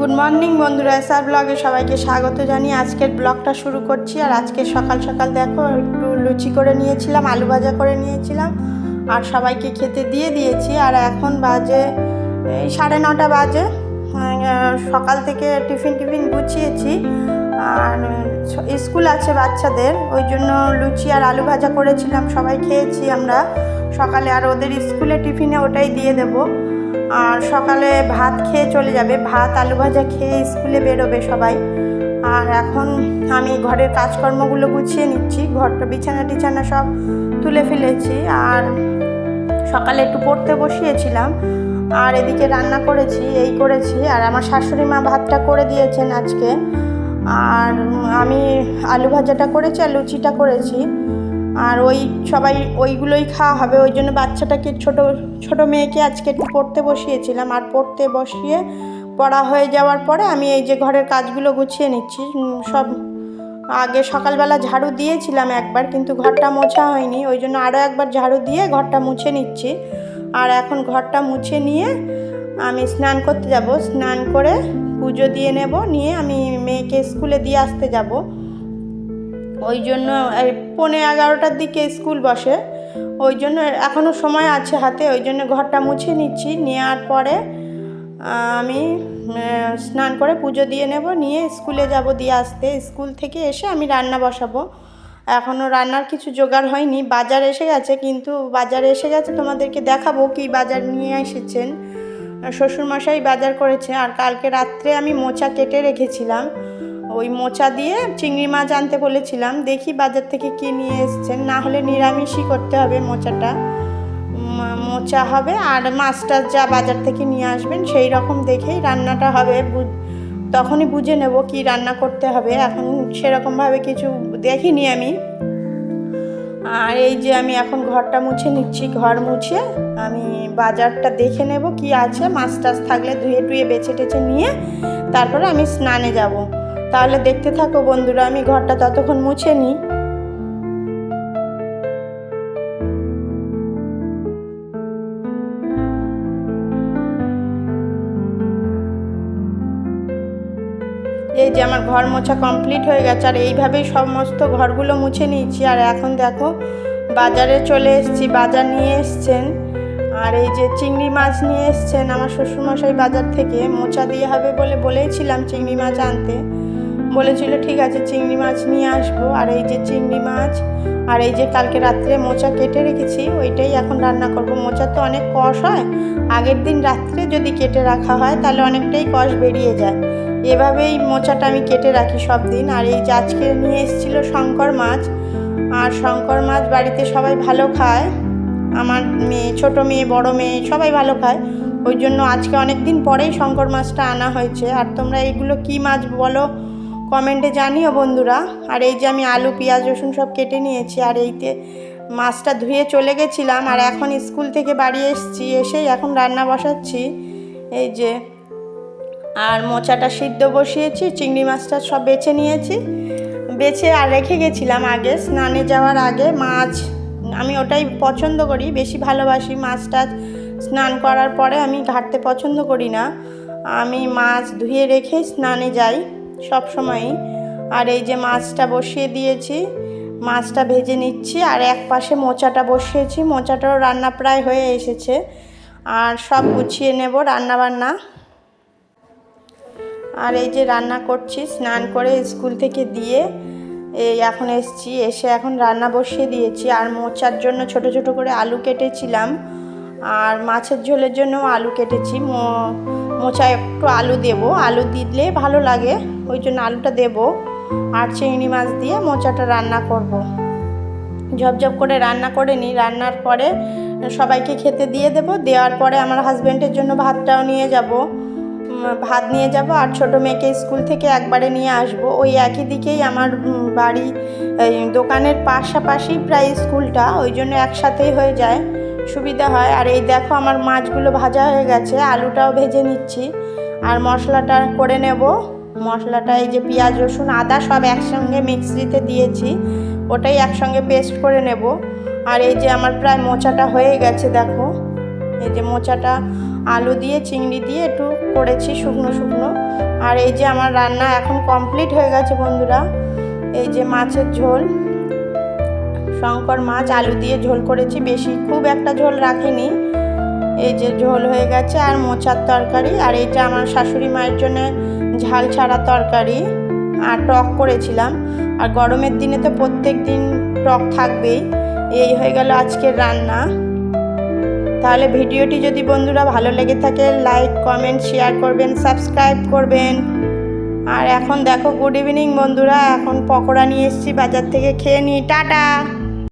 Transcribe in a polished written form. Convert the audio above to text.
Good morning বন্ধুরা, SR ব্লগে সবাইকে স্বাগত জানিয়ে আজকের ব্লগটা শুরু করছি। আর আজকে সকাল সকাল দেখো একটু লুচি করে নিয়েছিলাম, আলু ভাজা করে নিয়েছিলাম আর সবাইকে খেতে দিয়ে দিয়েছি। আর এখন বাজে এই 9:30 বাজে। সকাল থেকে টিফিন গুছিয়েছি আর স্কুল আছে বাচ্চাদের, ওই জন্য লুচি আর আলু ভাজা করেছিলাম, সবাই খেয়েছি আমরা সকালে। আর ওদের স্কুলে টিফিনে ওটাই দিয়ে দেবো। আর সকালে ভাত খেয়ে চলে যাবে, ভাত আলু ভাজা খেয়ে স্কুলে বেরোবে সবাই। আর এখন আমি ঘরের কাজকর্মগুলো গুছিয়ে নিচ্ছি, ঘরটা বিছানা সব তুলে ফেলেছি। আর সকালে একটু পড়তে বসিয়েছিলাম আর এদিকে রান্না করেছি, এই করেছি। আর আমার শাশুড়ি মা ভাতটা করে দিয়েছেন আজকে, আর আমি আলু ভাজাটা করেছি আর লুচিটা করেছি। আর সবাই ওইগুলোই খাওয়া হবে, ওই জন্য বাচ্চাটাকে ছোট মেয়েকে আজকে একটু পড়তে বসিয়েছিলাম। আর পড়তে বসিয়ে পড়া হয়ে যাওয়ার পরে আমি এই যে ঘরের কাজগুলো গুছিয়ে নিচ্ছি সব। আগে সকালবেলা ঝাড়ু দিয়েছিলাম একবার, কিন্তু ঘরটা মোছা হয়নি, ওই জন্য আরও একবার ঝাড়ু দিয়ে ঘরটা মুছে নিচ্ছি। আর এখন ঘরটা মুছে নিয়ে আমি স্নান করতে যাব, স্নান করে পুজো দিয়ে নেব, নিয়ে আমি মেয়েকে স্কুলে দিয়ে আসতে যাব। ওই জন্য 11:15 দিকে স্কুল বসে, ওই জন্য এখনও সময় আছে হাতে, ওই জন্য ঘরটা মুছে নিচ্ছি। নেওয়ার পরে আমি স্নান করে পুজো দিয়ে নেব, নিয়ে স্কুলে যাব দিয়ে আসতে। স্কুল থেকে এসে আমি রান্না বসাবো। এখনও রান্নার কিছু জোগাড় হয়নি, বাজার এসে গেছে, কিন্তু বাজারে এসে গেছে তোমাদেরকে দেখাবো কি বাজার নিয়ে এসেছেন। শ্বশুরমশাই বাজার করেছে। আর কালকে রাত্রে আমি মোচা কেটে রেখেছিলাম, ওই মোচা দিয়ে চিংড়ি মাছ আনতে বলেছিলাম, দেখি বাজার থেকে কি নিয়ে এসছেন। না হলে নিরামিষই করতে হবে, মোচা হবে আর মাছটা যা বাজার থেকে নিয়ে আসবেন সেই রকম দেখেই রান্নাটা হবে, তখনই বুঝে নেব কি রান্না করতে হবে। এখন সেরকমভাবে কিছু দেখিনি আমি। আর এই যে আমি এখন ঘরটা মুছে নিচ্ছি, ঘর মুছে আমি বাজারটা দেখে নেব কি আছে, মাছ টাছ থাকলে ধুয়ে টুয়ে বেছে টেছে নিয়ে তারপরে আমি স্নানে যাব। তাহলে দেখতে থাকো বন্ধুরা, আমি ঘরটা ততক্ষণ মুছে নিই। এই যে আমার ঘর মোছা কমপ্লিট হয়ে গেছে, আর এইভাবেই সমস্ত ঘরগুলো মুছে নিয়েছি। আর এখন দেখো বাজারে চলে এসেছি, বাজার নিয়ে এসছেন। আর এই যে চিংড়ি মাছ নিয়ে এসছেন আমার শ্বশুরমশাই বাজার থেকে, মোচা দিয়ে হবে বলেছিলাম চিংড়ি মাছ আনতে, বলেছিল ঠিক আছে চিংড়ি মাছ নিয়ে আসবো। আর এই যে চিংড়ি মাছ, আর এই যে কালকে রাত্রে মোচা কেটে রেখেছি, ওইটাই এখন রান্না করব। মোচা তো অনেক কষ হয়, আগের দিন রাত্রে যদি কেটে রাখা হয় তাহলে অনেকটাই কষ বেরিয়ে যায়। এভাবেই মোচাটা আমি কেটে রাখি সব দিন। আর এই যে আজকে নিয়ে এসেছিলো শঙ্কর মাছ, আর শঙ্কর মাছ বাড়িতে সবাই ভালো খায়, আমার মেয়ে, ছোটো মেয়ে, বড় মেয়ে সবাই ভালো খায়, ওই জন্য আজকে অনেক দিন পরেই শঙ্কর মাছটা আনা হয়েছে। আর তোমরা এইগুলো কি মাছ বলো কমেন্টে জানিও বন্ধুরা। আর এই যে আমি আলু পেঁয়াজ রসুন সব কেটে নিয়েছি, আর এইতে মাছটা ধুয়ে চলে গেছিলাম। আর এখন স্কুল থেকে বাড়ি এসেছি, এসেই এখন রান্না বসাচ্ছি এই যে। আর মোচাটা সিদ্ধ বসিয়েছি, চিংড়ি মাছটা সব বেছে নিয়েছি, বেছে আর রেখে গেছিলাম আগে স্নানে যাওয়ার আগে। মাছ আমি ওটাই পছন্দ করি, বেশি ভালোবাসি মাছটা। স্নান করার পরে আমি ঘাঁটতে পছন্দ করি না, আমি মাছ ধুয়ে রেখে স্নানে যাই সব সময়ই। আর এই যে মাছটা বসিয়ে দিয়েছি, মাছটা ভেজে নিচ্ছি। আর এক পাশে মোচাটা বসিয়েছি, মোচাটারও রান্না প্রায় হয়ে এসেছে। আর সব গুছিয়ে নেব রান্না বান্না। আর এই যে রান্না করছি, স্নান করে স্কুল থেকে দিয়ে এই এখন এসেছি, এসে এখন রান্না বসিয়ে দিয়েছি। আর মোচার জন্য ছোট ছোট করে আলু কেটেছিলাম, আর মাছের ঝোলের জন্য আলু কেটেছি। মোচা একটু আলু দেব, আলু দিলে ভালো লাগে, ওই জন্য আলুটা দেব। আর চিংড়ি মাছ দিয়ে মোচাটা রান্না করব। ঝপঝপ করে রান্না করে নিই, রান্নার পরে সবাইকে খেতে দিয়ে দেব। দেওয়ার পরে আমার হাজব্যান্ডের জন্য ভাতটাও নিয়ে যাব, ভাত নিয়ে যাব। আর ছোটো মেয়েকে স্কুল থেকে একবারে নিয়ে আসব, ওই একই দিকেই আমার বাড়ি, দোকানের পাশাপাশি প্রায় স্কুলটা, ওই জন্য একসাথেই হয়ে যায়, সুবিধা হয়। আর এই দেখো আমার মাছগুলো ভাজা হয়ে গেছে, আলুটাও ভেজে নিচ্ছি। আর মশলাটা করে নেব, মশলাটা এই যে পেঁয়াজ রসুন আদা সব একসঙ্গে মিক্সিতে দিয়েছি, ওটাই একসঙ্গে পেস্ট করে নেব। আর এই যে আমার প্রায় মোচাটা হয়ে গেছে, দেখো এই যে মোচাটা আলু দিয়ে চিংড়ি দিয়ে একটু করেছি শুকনো শুকনো। আর এই যে আমার রান্না এখন কমপ্লিট হয়ে গেছে বন্ধুরা। এই যে মাছের ঝোল, শঙ্কর মাছ আলু দিয়ে ঝোল করেছি, বেশি খুব একটা ঝোল রাখিনি। এই যে ঝোল হয়ে গেছে। আর মোচার তরকারি, আর এইটা আমার শাশুড়ি মায়ের জন্য ঝাল ছাড়া তরকারি, আর টক করেছিলাম। আর গরমের দিনে তো প্রত্যেক দিন টক থাকবেই। এই হয়ে গেল আজকের রান্না। তাহলে ভিডিওটি যদি বন্ধুরা ভালো লেগে থাকে লাইক কমেন্ট শেয়ার করবেন, সাবস্ক্রাইব করবেন। আর এখন দেখো, গুড ইভিনিং বন্ধুরা, এখন পকোড়া নিয়ে এসেছি বাজার থেকে, খেয়ে নিই, টাটা।